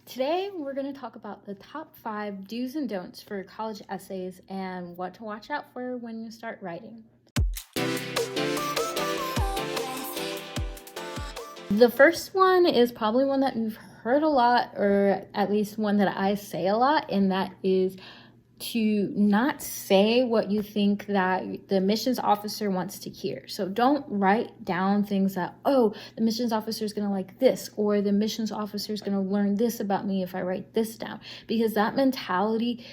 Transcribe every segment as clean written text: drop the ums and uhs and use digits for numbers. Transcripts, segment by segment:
Today, we're going to talk about the top 5 do's and don'ts for college essays and what to watch out for when you start writing. The first one is probably one that you've heard a lot, or at least one that I say a lot, and that is to not say what you think that the admissions officer wants to hear. So don't write down things that, oh, the admissions officer is going to like this, or the admissions officer is going to learn this about me if I write this down, because that mentality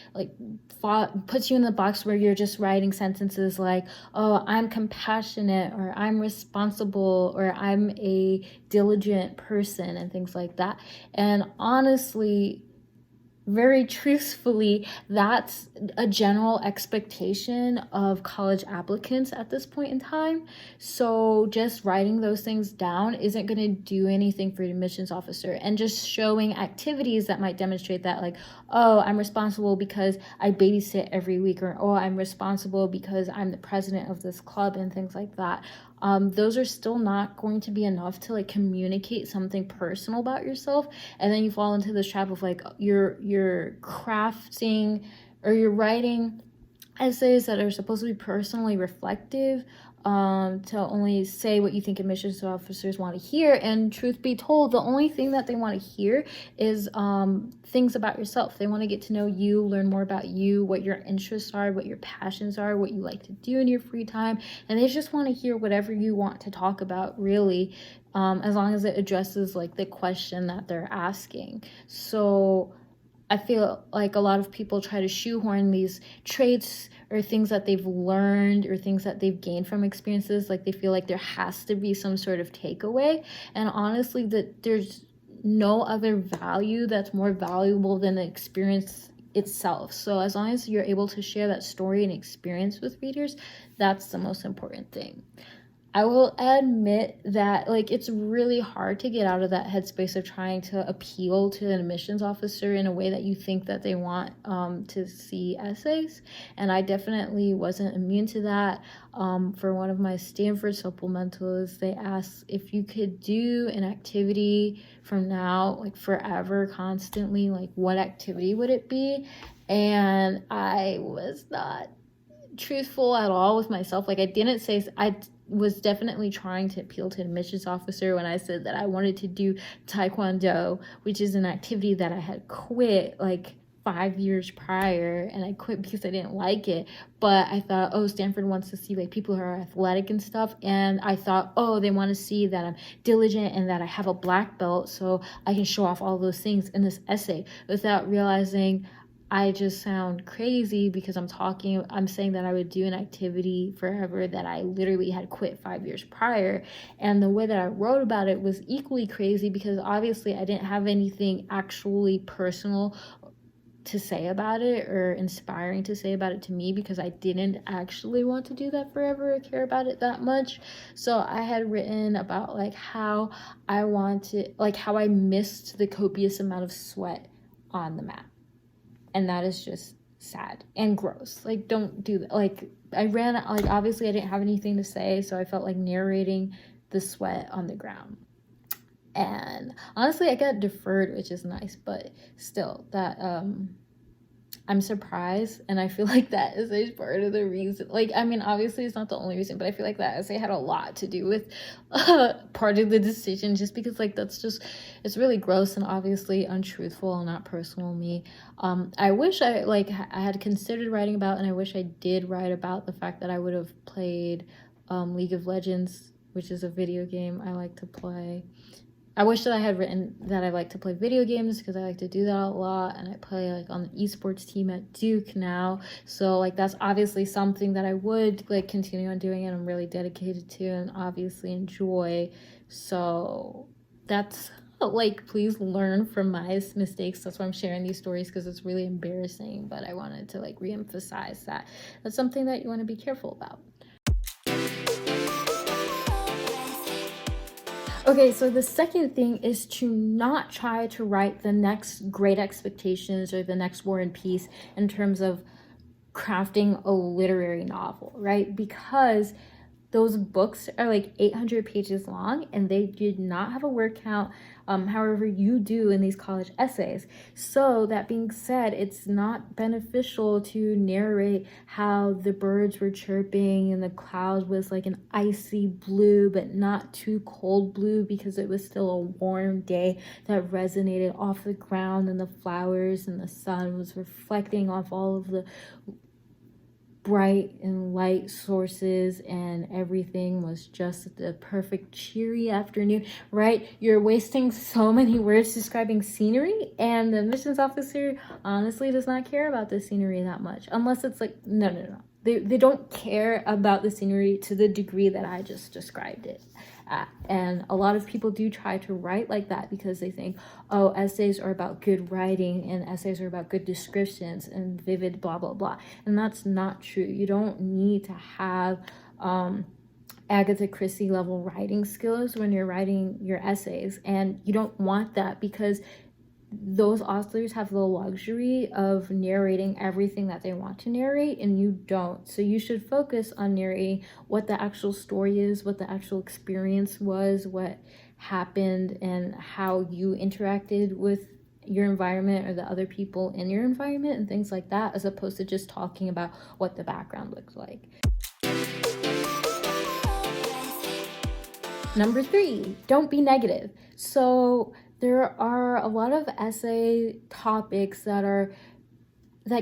puts you in the box where you're just writing sentences like, oh, I'm compassionate, or I'm responsible, or I'm a diligent person, and things like that. And honestly, very truthfully, that's a general expectation of college applicants at this point in time. So just writing those things down isn't going to do anything for the admissions officer, and just showing activities that might demonstrate that, like, oh, I'm responsible because I babysit every week, or oh, I'm responsible because I'm the president of this club, and things like that. Those are still not going to be enough to communicate something personal about yourself, and then you fall into this trap of you're crafting or you're writing essays that are supposed to be personally reflective, to only say what you think admissions officers want to hear. And truth be told, the only thing that they want to hear is things about yourself. They want to get to know you, learn more about you, what your interests are, what your passions are, what you like to do in your free time, and they just want to hear whatever you want to talk about, really, as long as it addresses the question that they're asking. So I feel like a lot of people try to shoehorn these traits or things that they've learned or things that they've gained from experiences. They feel like there has to be some sort of takeaway. And honestly, that there's no other value that's more valuable than the experience itself. So as long as you're able to share that story and experience with readers, that's the most important thing. I will admit that it's really hard to get out of that headspace of trying to appeal to an admissions officer in a way that you think that they want to see essays. And I definitely wasn't immune to that. For one of my Stanford supplementals, they asked if you could do an activity from now, forever, constantly, what activity would it be? And I was not truthful at all with myself. I didn't say, I was definitely trying to appeal to an admissions officer when I said that I wanted to do Taekwondo, which is an activity that I had quit 5 years prior, and I quit because I didn't like it. But I thought, oh, Stanford wants to see people who are athletic and stuff, and I thought, oh, they want to see that I'm diligent and that I have a black belt, so I can show off all those things in this essay, without realizing I just sound crazy because I'm saying that I would do an activity forever that I literally had quit 5 years prior. And the way that I wrote about it was equally crazy, because obviously I didn't have anything actually personal to say about it or inspiring to say about it to me, because I didn't actually want to do that forever or care about it that much. So I had written about how how I missed the copious amount of sweat on the mat. And that is just sad and gross. Don't do that. I ran, obviously I didn't have anything to say, so I felt like narrating the sweat on the ground. And honestly, I got deferred, which is nice, but still, that I'm surprised, and I feel like that is a part of the reason. Obviously it's not the only reason, but I feel like that essay had a lot to do with part of the decision, just because it's really gross and obviously untruthful and not personal to me. I wish I had considered writing about, and I wish I did write about the fact that I would have played League of Legends, which is a video game I like to play. I wish that I had written that I like to play video games, because I like to do that a lot, and I play on the esports team at Duke now. So that's obviously something that I would continue on doing, and I'm really dedicated to and obviously enjoy. So that's please learn from my mistakes. That's why I'm sharing these stories, because it's really embarrassing, but I wanted to reemphasize that that's something that you want to be careful about. Okay, so the second thing is to not try to write the next Great Expectations or the next War and Peace in terms of crafting a literary novel, right? Because Those books are like 800 pages long, and they did not have a word count, however you do in these college essays. So that being said, it's not beneficial to narrate how the birds were chirping and the cloud was like an icy blue, but not too cold blue, because it was still a warm day that resonated off the ground, and the flowers and the sun was reflecting off all of the bright and light sources, and everything was just the perfect cheery afternoon, right? You're wasting so many words describing scenery, and the admissions officer honestly does not care about the scenery that much, unless it's like, no. They don't care about the scenery to the degree that I just described it at. And a lot of people do try to write like that because they think, oh, essays are about good writing and essays are about good descriptions and vivid blah, blah, blah. And that's not true. You don't need to have Agatha Christie level writing skills when you're writing your essays. And you don't want that, because those authors have the luxury of narrating everything that they want to narrate, and you don't. So you should focus on narrating what the actual story is, what the actual experience was, what happened, and how you interacted with your environment or the other people in your environment and things like that, as opposed to just talking about what the background looks like. Number 3, don't be negative. So there are a lot of essay topics that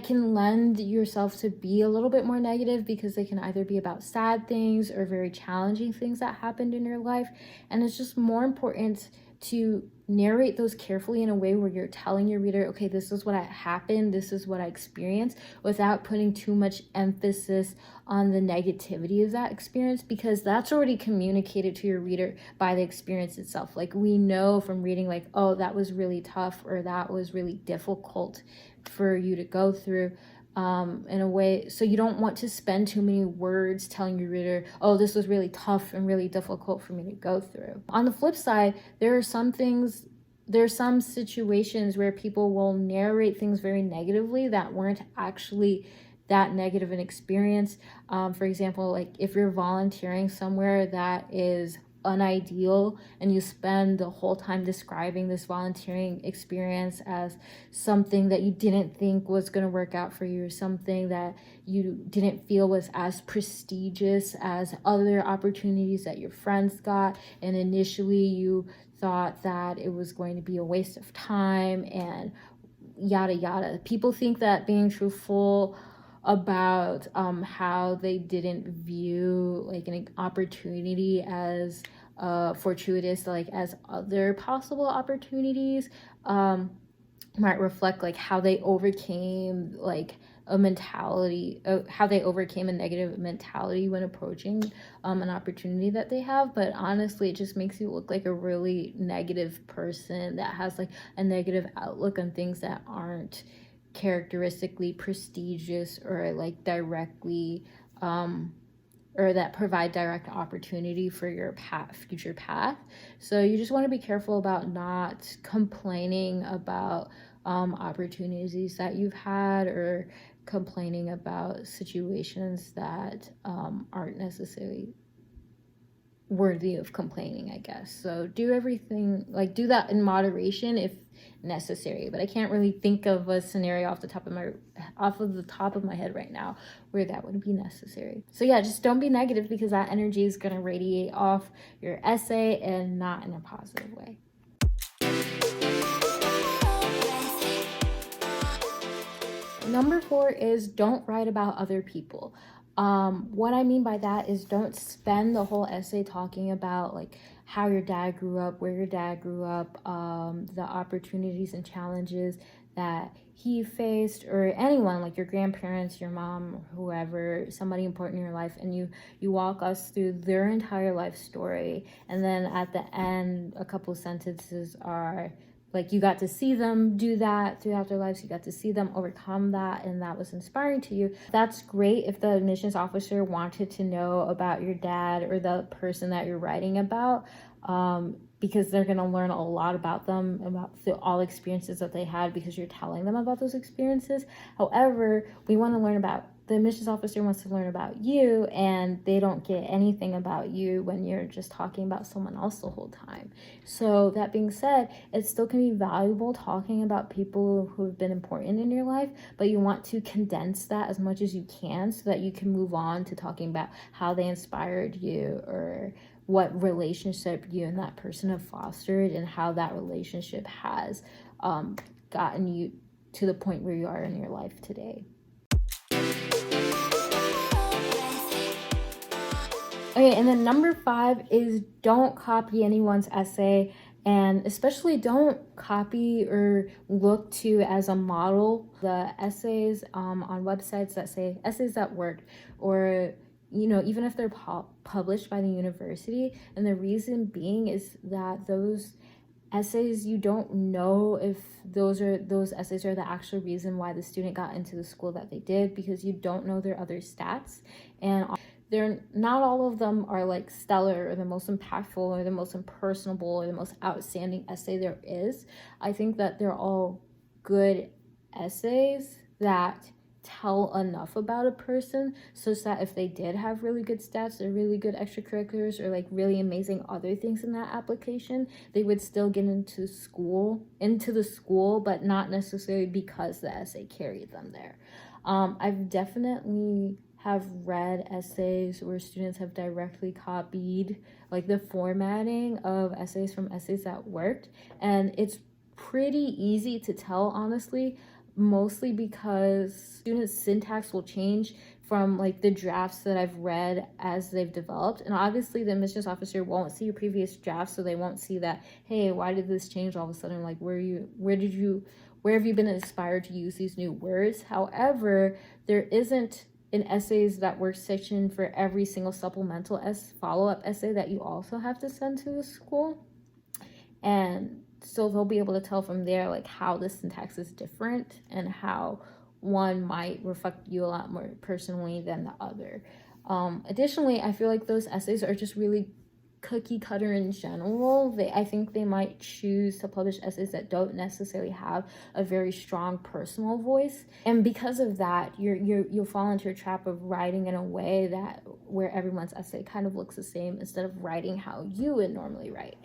can lend yourself to be a little bit more negative, because they can either be about sad things or very challenging things that happened in your life. And it's just more important to narrate those carefully in a way where you're telling your reader, okay, this is what happened, this is what I experienced, without putting too much emphasis on the negativity of that experience, because that's already communicated to your reader by the experience itself. Like, we know from reading, like, oh, that was really tough, or that was really difficult for you to go through, in a way. So you don't want to spend too many words telling your reader, oh, this was really tough and really difficult for me to go through. On the flip side, there are some situations where people will narrate things very negatively that weren't actually that negative an experience. For example, like if you're volunteering somewhere that is unideal, and you spend the whole time describing this volunteering experience as something that you didn't think was going to work out for you, or something that you didn't feel was as prestigious as other opportunities that your friends got, and initially you thought that it was going to be a waste of time, and yada yada. People think that being truthful about how they didn't view like an opportunity as fortuitous, like as other possible opportunities, might reflect like how they overcame like a mentality, how they overcame a negative mentality when approaching an opportunity that they have. But honestly, it just makes you look like a really negative person that has like a negative outlook on things that aren't characteristically prestigious, or like directly or that provide direct opportunity for your future path. So you just want to be careful about not complaining about opportunities that you've had, or complaining about situations that aren't necessarily worthy of complaining, I guess. So do that in moderation if necessary. But I can't really think of a scenario off the top of my head right now where that would be necessary. So yeah, just don't be negative, because that energy is going to radiate off your essay, and not in a positive way. Number 4 is don't write about other people. What I mean by that is don't spend the whole essay talking about like how your dad grew up, where your dad grew up, the opportunities and challenges that he faced, or anyone, like your grandparents, your mom, whoever, somebody important in your life, and you walk us through their entire life story, and then at the end a couple sentences are like, you got to see them do that throughout their lives, you got to see them overcome that, and that was inspiring to you. That's great if the admissions officer wanted to know about your dad or the person that you're writing about, because they're going to learn a lot about them, about all experiences that they had, because you're telling them about those experiences. However, we want to learn about the admissions officer wants to learn about you, and they don't get anything about you when you're just talking about someone else the whole time. So that being said, it still can be valuable talking about people who have been important in your life, but you want to condense that as much as you can so that you can move on to talking about how they inspired you, or what relationship you and that person have fostered, and how that relationship has gotten you to the point where you are in your life today. Okay, and then number 5 is don't copy anyone's essay, and especially don't copy or look to as a model the essays on websites that say essays that worked, or even if they're published by the university. And the reason being is that those essays, you don't know if those essays are the actual reason why the student got into the school that they did, because you don't know their other stats, and they're not all of them are like stellar or the most impactful or the most personable or the most outstanding essay there is. I think that they're all good essays that tell enough about a person such that if they did have really good stats or really good extracurriculars or like really amazing other things in that application, they would still get into the school, but not necessarily because the essay carried them there. I've definitely have read essays where students have directly copied like the formatting of essays from essays that worked, and it's pretty easy to tell, honestly, mostly because students' syntax will change from like the drafts that I've read as they've developed. And obviously the admissions officer won't see your previous drafts, so they won't see that, hey, why did this change all of a sudden? Like, where have you been inspired to use these new words? However, there isn't an essays that work section for every single supplemental follow-up essay that you also have to send to the school. And so they'll be able to tell from there like how the syntax is different and how one might reflect you a lot more personally than the other. Additionally, I feel like those essays are just really cookie cutter in general. I think they might choose to publish essays that don't necessarily have a very strong personal voice, and because of that, you'll fall into a trap of writing in a way where everyone's essay kind of looks the same instead of writing how you would normally write.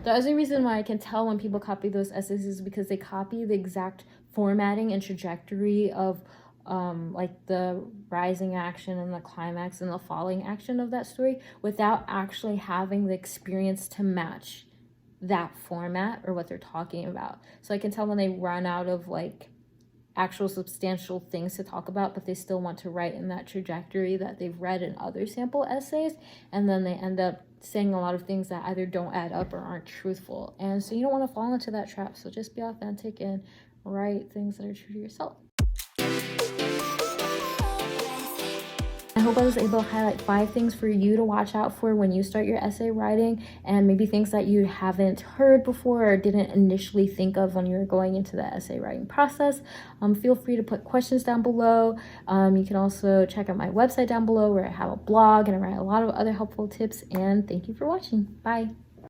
The other reason why I can tell when people copy those essays is because they copy the exact formatting and trajectory of like the rising action and the climax and the falling action of that story without actually having the experience to match that format or what they're talking about. So I can tell when they run out of like actual substantial things to talk about, but they still want to write in that trajectory that they've read in other sample essays, and then they end up saying a lot of things that either don't add up or aren't truthful. And so you don't want to fall into that trap. So just be authentic and write things that are true to yourself. I hope I was able to highlight 5 things for you to watch out for when you start your essay writing, and maybe things that you haven't heard before or didn't initially think of when you were going into the essay writing process. Feel free to put questions down below. You can also check out my website down below where I have a blog and I write a lot of other helpful tips, and thank you for watching. Bye.